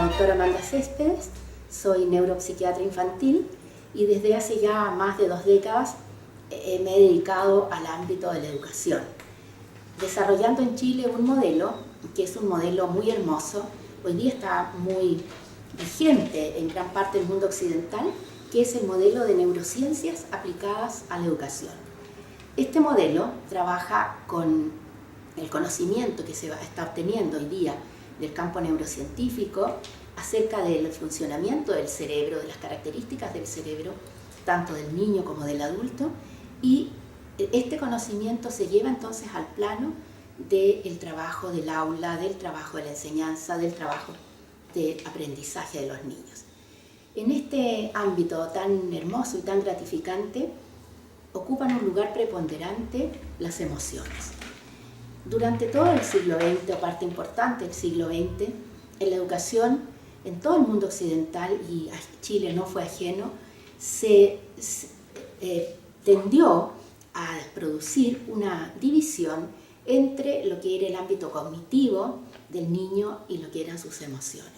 doctora Amanda Céspedes, soy neuropsiquiatra infantil y desde hace ya más de 2 décadas me he dedicado al ámbito de la educación, desarrollando en Chile un modelo que es un modelo muy hermoso, hoy día está muy vigente en gran parte del mundo occidental, que es el modelo de neurociencias aplicadas a la educación. Este modelo trabaja con el conocimiento que se está obteniendo hoy día del campo neurocientífico acerca del funcionamiento del cerebro, de las características del cerebro, tanto del niño como del adulto, y este conocimiento se lleva entonces al plano del trabajo del aula, del trabajo de la enseñanza, del trabajo de aprendizaje de los niños. En este ámbito tan hermoso y tan gratificante ocupan un lugar preponderante las emociones. Durante todo el siglo XX, o parte importante del siglo XX, en la educación, en todo el mundo occidental, y Chile no fue ajeno, se tendió a producir una división entre lo que era el ámbito cognitivo del niño y lo que eran sus emociones.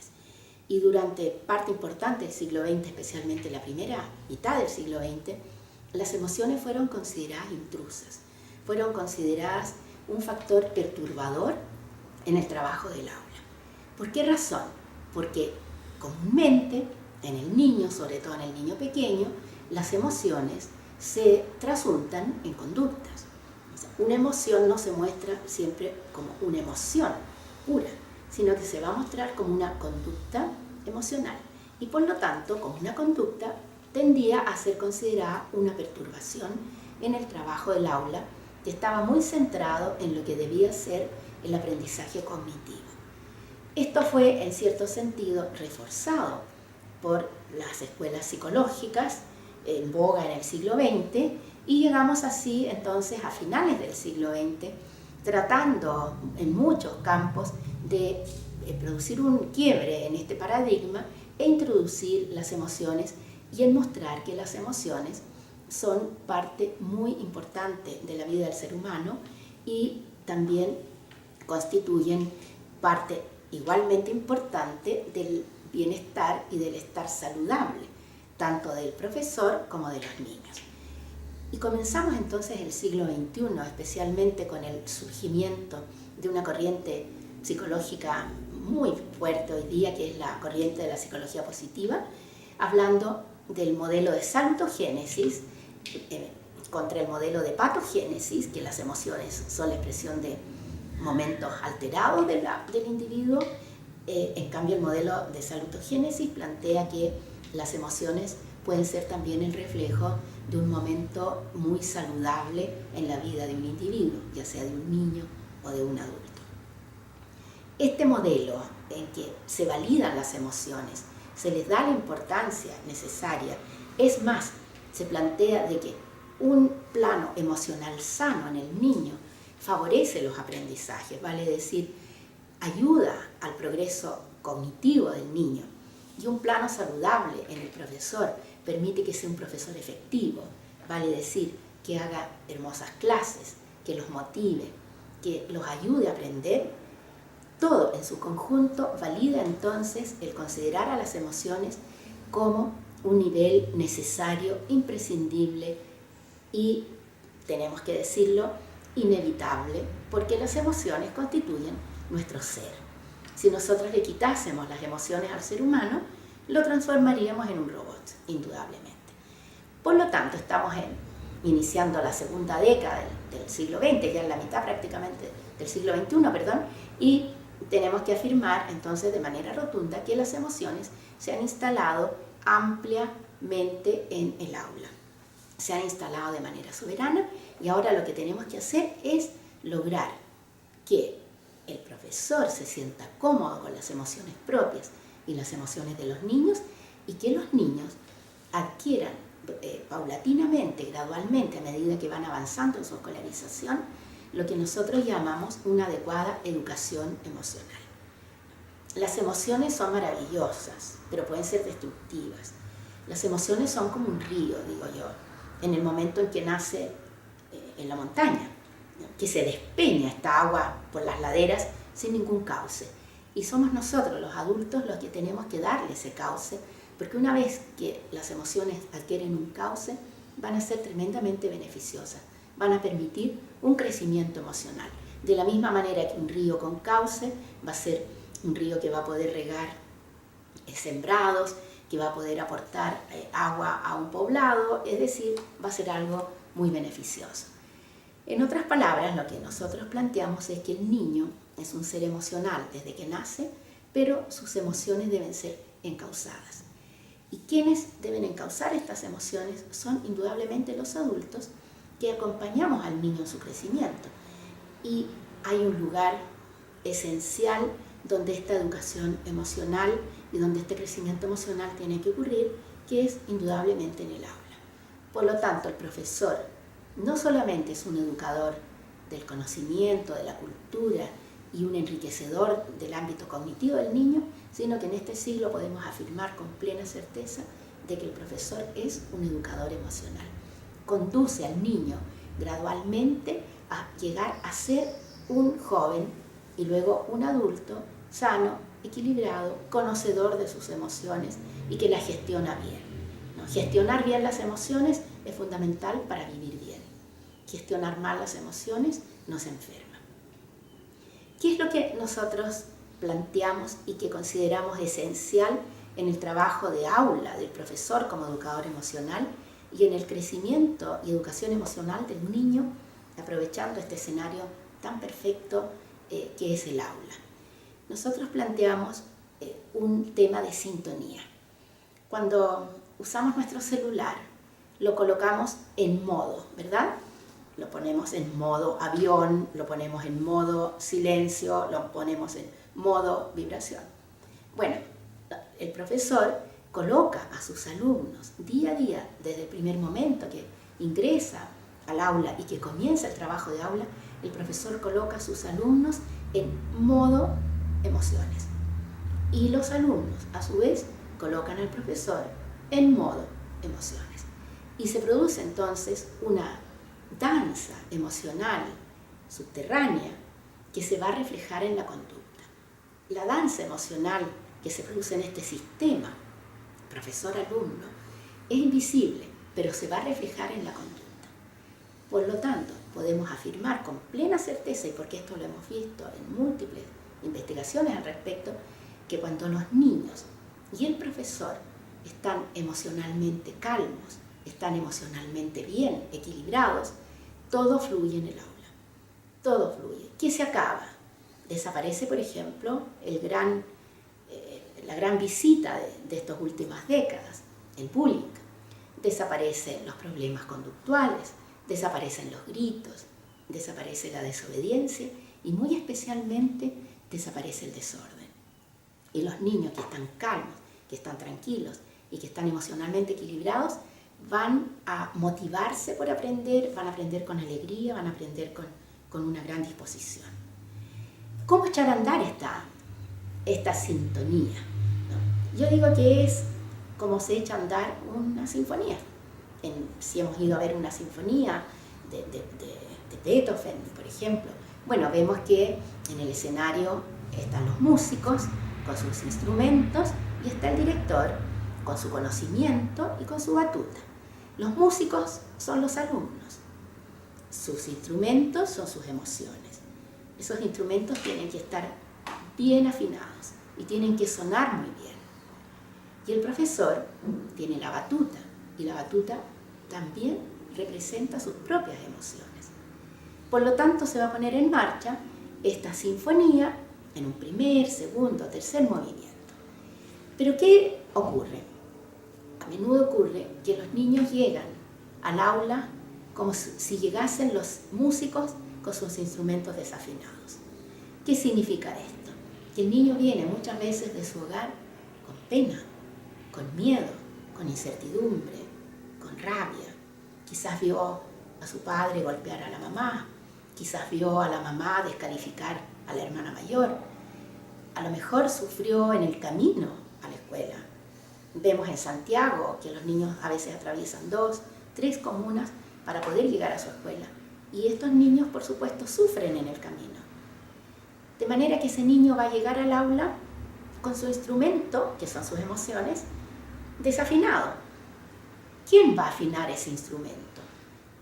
Y durante parte importante del siglo XX, especialmente la primera mitad del siglo XX, las emociones fueron consideradas intrusas, fueron consideradas un factor perturbador en el trabajo del aula. ¿Por qué razón? Porque comúnmente en el niño, sobre todo en el niño pequeño, las emociones se trasuntan en conductas. O sea, una emoción no se muestra siempre como una emoción pura, sino que se va a mostrar como una conducta emocional y por lo tanto como una conducta tendía a ser considerada una perturbación en el trabajo del aula, que estaba muy centrado en lo que debía ser el aprendizaje cognitivo. Esto fue en cierto sentido reforzado por las escuelas psicológicas en boga en el siglo XX y llegamos así entonces a finales del siglo XX tratando en muchos campos de producir un quiebre en este paradigma e introducir las emociones y en mostrar que las emociones son parte muy importante de la vida del ser humano y también constituyen parte igualmente importante del bienestar y del estar saludable, tanto del profesor como de los niños. Y comenzamos entonces el siglo XXI, especialmente con el surgimiento de una corriente psicológica muy fuerte hoy día, que es la corriente de la psicología positiva, hablando del modelo de salutogénesis contra el modelo de patogénesis, que las emociones son la expresión de momentos alterados del individuo. En cambio, el modelo de salutogénesis plantea que las emociones pueden ser también el reflejo de un momento muy saludable en la vida de un individuo, ya sea de un niño o de un adulto. Este modelo en que se validan las emociones, se les da la importancia necesaria, es más, se plantea de que un plano emocional sano en el niño favorece los aprendizajes, vale decir, ayuda al progreso cognitivo del niño, y un plano saludable en el profesor permite que sea un profesor efectivo, vale decir, que haga hermosas clases, que los motive, que los ayude a aprender. Todo en su conjunto valida entonces el considerar a las emociones como un nivel necesario, imprescindible y, tenemos que decirlo, inevitable, porque las emociones constituyen nuestro ser. Si nosotros le quitásemos las emociones al ser humano, lo transformaríamos en un robot, indudablemente. Por lo tanto, estamos iniciando la segunda década del siglo XX, ya en la mitad prácticamente del siglo XXI, y tenemos que afirmar entonces de manera rotunda que las emociones se han instalado ampliamente en el aula. Se han instalado de manera soberana y ahora lo que tenemos que hacer es lograr que el profesor se sienta cómodo con las emociones propias y las emociones de los niños y que los niños adquieran paulatinamente, gradualmente, a medida que van avanzando en su escolarización, lo que nosotros llamamos una adecuada educación emocional. Las emociones son maravillosas, pero pueden ser destructivas. Las emociones son como un río, digo yo, en el momento en que nace en la montaña, que se despeña esta agua por las laderas sin ningún cauce. Y somos nosotros, los adultos, los que tenemos que darle ese cauce, porque una vez que las emociones adquieren un cauce, van a ser tremendamente beneficiosas, van a permitir un crecimiento emocional. De la misma manera que un río con cauce va a ser un río que va a poder regar sembrados, que va a poder aportar agua a un poblado, es decir, va a ser algo muy beneficioso. En otras palabras, lo que nosotros planteamos es que el niño es un ser emocional desde que nace, pero sus emociones deben ser encauzadas. Y quienes deben encauzar estas emociones son indudablemente los adultos que acompañamos al niño en su crecimiento. Y hay un lugar esencial donde esta educación emocional y donde este crecimiento emocional tiene que ocurrir, que es indudablemente en el aula. Por lo tanto, el profesor no solamente es un educador del conocimiento, de la cultura y un enriquecedor del ámbito cognitivo del niño, sino que en este siglo podemos afirmar con plena certeza de que el profesor es un educador emocional. Conduce al niño gradualmente a llegar a ser un joven y luego un adulto sano, equilibrado, conocedor de sus emociones y que las gestiona bien, ¿no? Gestionar bien las emociones es fundamental para vivir bien. Gestionar mal las emociones nos enferma. ¿Qué es lo que nosotros planteamos y que consideramos esencial en el trabajo de aula del profesor como educador emocional y en el crecimiento y educación emocional del niño, aprovechando este escenario tan perfecto que es el aula? Nosotros planteamos un tema de sintonía. Cuando usamos nuestro celular, lo colocamos en modo, ¿verdad? Lo ponemos en modo avión, lo ponemos en modo silencio, lo ponemos en modo vibración. Bueno, el profesor coloca a sus alumnos día a día, desde el primer momento que ingresa al aula y que comienza el trabajo de aula, el profesor coloca a sus alumnos en modo emociones. Y los alumnos, a su vez, colocan al profesor en modo emociones. Y se produce entonces una danza emocional subterránea que se va a reflejar en la conducta. La danza emocional que se produce en este sistema profesor-alumno es invisible, pero se va a reflejar en la conducta. Por lo tanto, podemos afirmar con plena certeza, y porque esto lo hemos visto en múltiples investigaciones al respecto, que cuando los niños y el profesor están emocionalmente calmos, están emocionalmente bien, equilibrados, todo fluye en el aula. Todo fluye. ¿Qué se acaba? Desaparece, por ejemplo, la gran visita de estas últimas décadas, el bullying. Desaparecen los problemas conductuales, desaparecen los gritos, desaparece la desobediencia y muy especialmente desaparece el desorden. Y los niños que están calmos, que están tranquilos y que están emocionalmente equilibrados van a motivarse por aprender, van a aprender con alegría, van a aprender con una gran disposición. ¿Cómo echar a andar esta sintonía? ¿No? Yo digo que es como se echa a andar una sinfonía. Si hemos ido a ver una sinfonía de Beethoven, por ejemplo, bueno, vemos que en el escenario están los músicos con sus instrumentos y está el director con su conocimiento y con su batuta. Los músicos son los alumnos, sus instrumentos son sus emociones. Esos instrumentos tienen que estar bien afinados y tienen que sonar muy bien. Y el profesor tiene la batuta, y la batuta también representa sus propias emociones. Por lo tanto, se va a poner en marcha esta sinfonía en un primer, segundo, tercer movimiento. Pero ¿qué ocurre? A menudo ocurre que los niños llegan al aula como si llegasen los músicos con sus instrumentos desafinados. ¿Qué significa esto? Que el niño viene muchas veces de su hogar con pena, con miedo, con incertidumbre, con rabia. Quizás vio a su padre golpear a la mamá, quizás vio a la mamá descalificar a la hermana mayor. A lo mejor sufrió en el camino a la escuela. Vemos en Santiago que los niños a veces atraviesan 2, 3 comunas para poder llegar a su escuela. Y estos niños, por supuesto, sufren en el camino. De manera que ese niño va a llegar al aula con su instrumento, que son sus emociones, desafinado. ¿Quién va a afinar ese instrumento?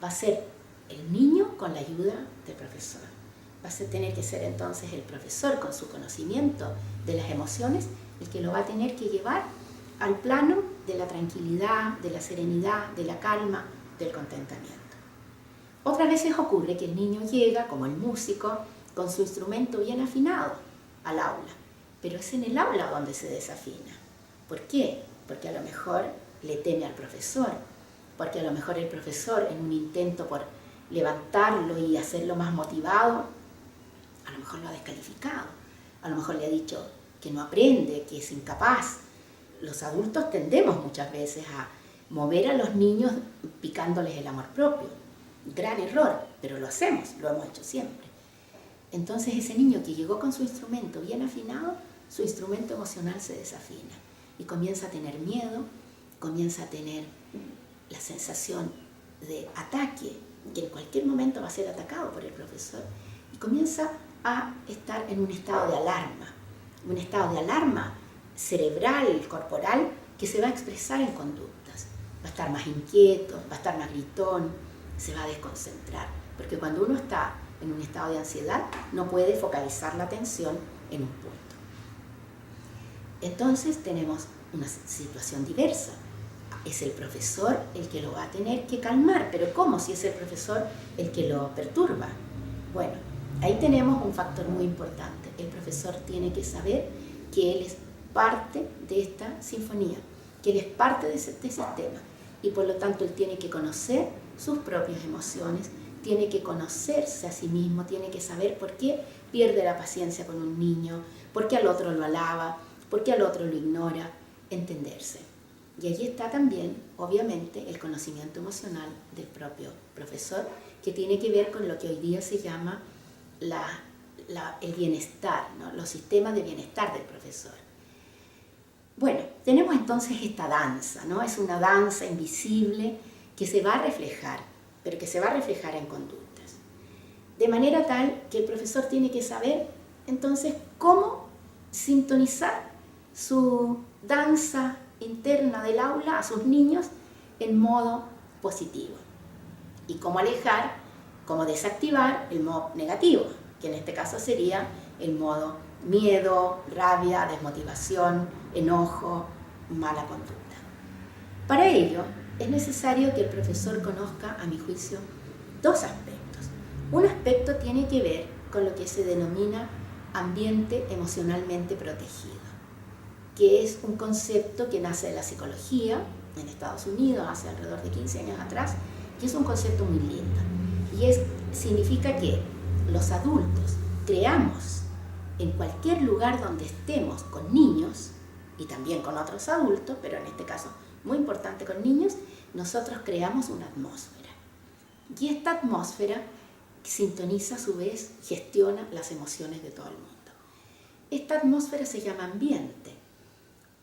Va a ser el niño con la ayuda del profesor. Va a tener que ser entonces el profesor con su conocimiento de las emociones el que lo va a tener que llevar al plano de la tranquilidad, de la serenidad, de la calma, del contentamiento. Otras veces ocurre que el niño llega, como el músico, con su instrumento bien afinado al aula, pero es en el aula donde se desafina. ¿Por qué? Porque a lo mejor le teme al profesor, porque a lo mejor el profesor, en un intento por levantarlo y hacerlo más motivado, a lo mejor lo ha descalificado, a lo mejor le ha dicho que no aprende, que es incapaz. Los adultos tendemos muchas veces a mover a los niños picándoles el amor propio. Gran error, pero lo hacemos, lo hemos hecho siempre. Entonces ese niño que llegó con su instrumento bien afinado, su instrumento emocional se desafina y comienza a tener miedo, comienza a tener la sensación de ataque, que en cualquier momento va a ser atacado por el profesor, y comienza a estar en un estado de alarma cerebral, corporal, que se va a expresar en conductas. Va a estar más inquieto, va a estar más gritón, se va a desconcentrar, porque cuando uno está en un estado de ansiedad no puede focalizar la atención en un punto. Entonces tenemos una situación diversa. Es el profesor el que lo va a tener que calmar, pero ¿cómo si es el profesor el que lo perturba? Bueno, ahí tenemos un factor muy importante. El profesor tiene que saber que él es parte de esta sinfonía, que él es parte de este sistema, y por lo tanto él tiene que conocer sus propias emociones, tiene que conocerse a sí mismo, tiene que saber por qué pierde la paciencia con un niño, por qué al otro lo alaba, por qué al otro lo ignora, entenderse. Y allí está también, obviamente, el conocimiento emocional del propio profesor, que tiene que ver con lo que hoy día se llama el bienestar, ¿no? Los sistemas de bienestar del profesor. Bueno, tenemos entonces esta danza, ¿no? Es una danza invisible que se va a reflejar, pero que se va a reflejar en conductas. De manera tal que el profesor tiene que saber entonces cómo sintonizar su danza interna del aula a sus niños en modo positivo y cómo alejar, cómo desactivar el modo negativo, que en este caso sería el modo miedo, rabia, desmotivación, enojo, mala conducta. Para ello es necesario que el profesor conozca, a mi juicio, dos aspectos. Un aspecto tiene que ver con lo que se denomina ambiente emocionalmente protegido, que es un concepto que nace de la psicología en Estados Unidos hace alrededor de 15 años atrás, que es un concepto muy lindo. Y significa que los adultos creamos en cualquier lugar donde estemos con niños, y también con otros adultos, pero en este caso muy importante con niños, nosotros creamos una atmósfera. Y esta atmósfera sintoniza a su vez, gestiona las emociones de todo el mundo. Esta atmósfera se llama ambiente,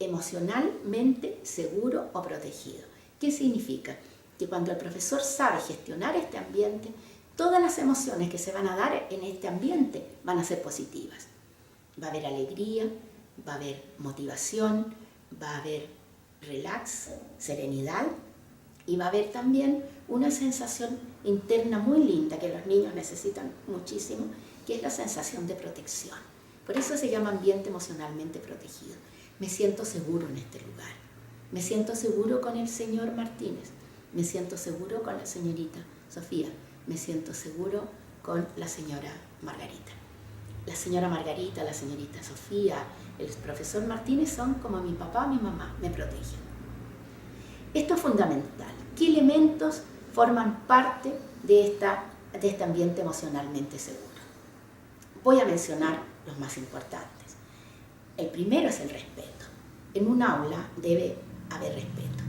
emocionalmente seguro o protegido. ¿Qué significa? Que cuando el profesor sabe gestionar este ambiente, todas las emociones que se van a dar en este ambiente van a ser positivas. Va a haber alegría, va a haber motivación, va a haber relax, serenidad, y va a haber también una sensación interna muy linda que los niños necesitan muchísimo, que es la sensación de protección. Por eso se llama ambiente emocionalmente protegido. Me siento seguro en este lugar. Me siento seguro con el señor Martínez. Me siento seguro con la señorita Sofía. Me siento seguro con la señora Margarita. La señora Margarita, la señorita Sofía, el profesor Martínez son como mi papá, mi mamá, me protegen. Esto es fundamental. ¿Qué elementos forman parte de este ambiente emocionalmente seguro? Voy a mencionar los más importantes. El primero es el respeto. En un aula debe haber respeto.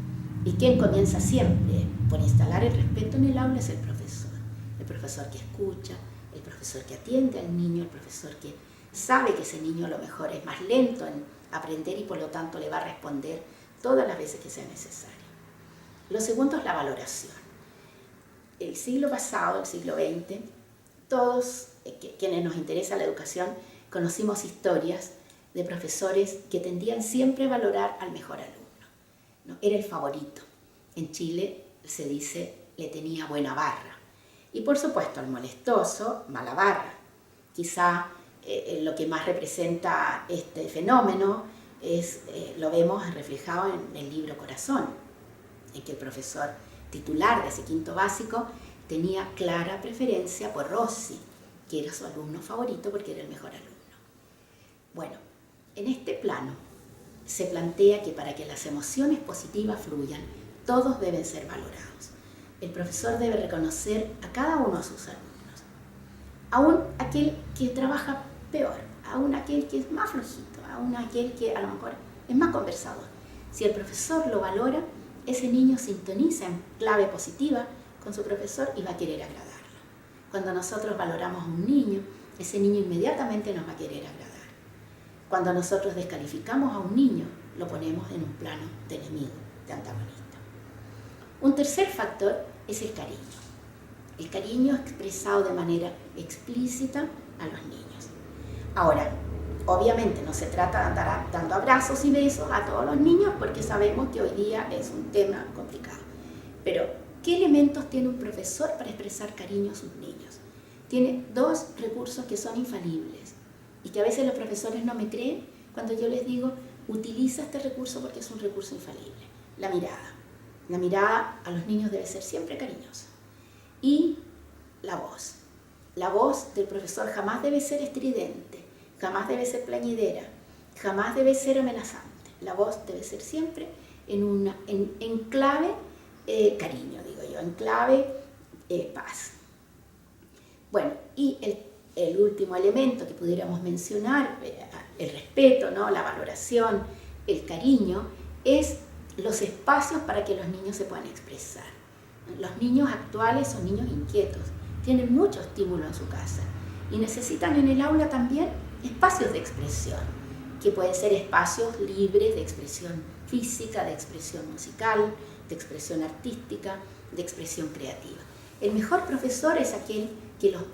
¿Y quién comienza siempre por instalar el respeto en el aula? Es el profesor. El profesor que escucha, el profesor que atiende al niño, el profesor que sabe que ese niño a lo mejor es más lento en aprender y por lo tanto le va a responder todas las veces que sea necesario. Lo segundo es la valoración. El siglo pasado, el siglo XX, todos quienes nos interesa la educación, conocimos historias de profesores que tendían siempre a valorar al mejor alumno, ¿no? Era el favorito. En Chile se dice, le tenía buena barra. Y por supuesto, el molestoso, mala barra. Quizá lo que más representa este fenómeno lo vemos reflejado en el libro Corazón, en que el profesor titular de ese quinto básico tenía clara preferencia por Rossi, que era su alumno favorito porque era el mejor alumno. Bueno, en este plano se plantea que para que las emociones positivas fluyan, todos deben ser valorados. El profesor debe reconocer a cada uno de sus alumnos, aún aquel que trabaja peor, aún aquel que es más flojito, aún aquel que a lo mejor es más conversador. Si el profesor lo valora, ese niño sintoniza en clave positiva con su profesor y va a querer agradarlo. Cuando nosotros valoramos a un niño, ese niño inmediatamente nos va a querer agradar. Cuando nosotros descalificamos a un niño, lo ponemos en un plano de enemigo, de antagonista. Un tercer factor es el cariño. El cariño expresado de manera explícita a los niños. Ahora, obviamente no se trata de andar dando abrazos y besos a todos los niños porque sabemos que hoy día es un tema complicado. Pero, ¿qué elementos tiene un profesor para expresar cariño a sus niños? Tiene dos recursos que son infalibles y que a veces los profesores no me creen cuando yo les digo, utiliza este recurso porque es un recurso infalible. La mirada. La mirada a los niños debe ser siempre cariñosa. Y la voz. La voz del profesor jamás debe ser estridente, jamás debe ser plañidera, jamás debe ser amenazante. La voz debe ser siempre en clave cariño, digo yo, en clave paz. Bueno, y el último elemento que pudiéramos mencionar, el respeto, ¿no? La valoración, el cariño, es los espacios para que los niños se puedan expresar. Los niños actuales son niños inquietos, tienen mucho estímulo en su casa y necesitan en el aula también espacios de expresión, que pueden ser espacios libres de expresión física, de expresión musical, de expresión artística, de expresión creativa. El mejor profesor es aquel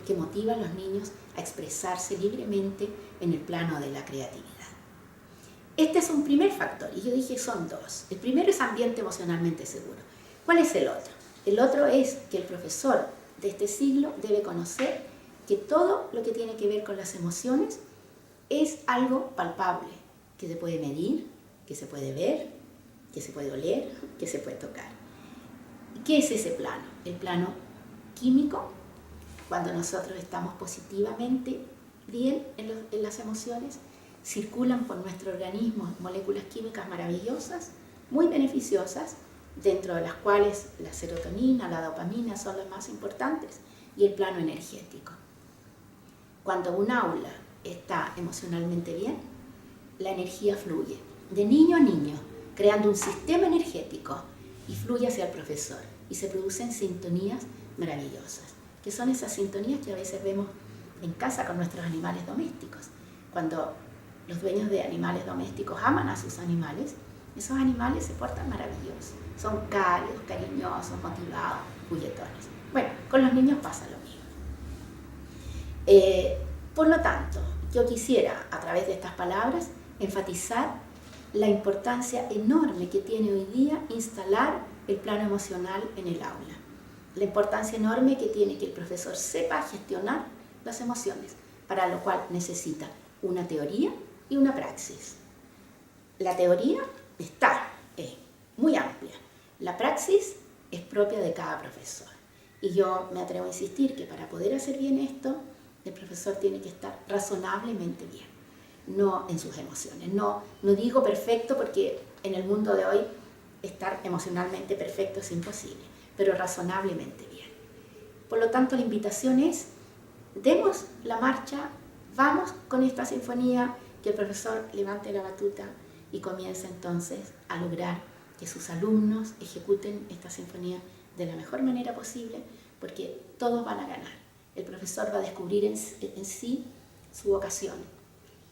que motiva a los niños a expresarse libremente en el plano de la creatividad. Este es un primer factor, y yo dije son dos. El primero es ambiente emocionalmente seguro. ¿Cuál es el otro? El otro es que el profesor de este siglo debe conocer que todo lo que tiene que ver con las emociones es algo palpable, que se puede medir, que se puede ver, que se puede oler, que se puede tocar. ¿Qué es ese plano? El plano químico, cuando nosotros estamos positivamente bien en las emociones, circulan por nuestro organismo moléculas químicas maravillosas, muy beneficiosas, dentro de las cuales la serotonina, la dopamina son las más importantes, y el plano energético. Cuando un aula está emocionalmente bien, la energía fluye de niño a niño, creando un sistema energético y fluye hacia el profesor, y se producen sintonías maravillosas, que son esas sintonías que a veces vemos en casa con nuestros animales domésticos. Cuando los dueños de animales domésticos aman a sus animales, esos animales se portan maravillosos, son cálidos, cariñosos, motivados, juguetones. Bueno, con los niños pasa lo mismo. Por lo tanto, yo quisiera, a través de estas palabras, enfatizar la importancia enorme que tiene hoy día instalar el plano emocional en el aula. La importancia enorme que tiene que el profesor sepa gestionar las emociones, para lo cual necesita una teoría y una praxis. La teoría es muy amplia. La praxis es propia de cada profesor. Y yo me atrevo a insistir que para poder hacer bien esto, el profesor tiene que estar razonablemente bien, no en sus emociones. No digo perfecto porque en el mundo de hoy estar emocionalmente perfecto es imposible, pero razonablemente bien. Por lo tanto, la invitación es, demos la marcha, vamos con esta sinfonía, que el profesor levante la batuta y comience entonces a lograr que sus alumnos ejecuten esta sinfonía de la mejor manera posible, porque todos van a ganar. El profesor va a descubrir en sí su vocación,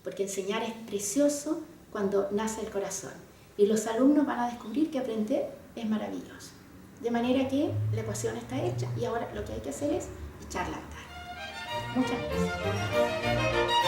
porque enseñar es precioso cuando nace el corazón, y los alumnos van a descubrir que aprender es maravilloso. De manera que la ecuación está hecha y ahora lo que hay que hacer es echarla a andar. Muchas gracias.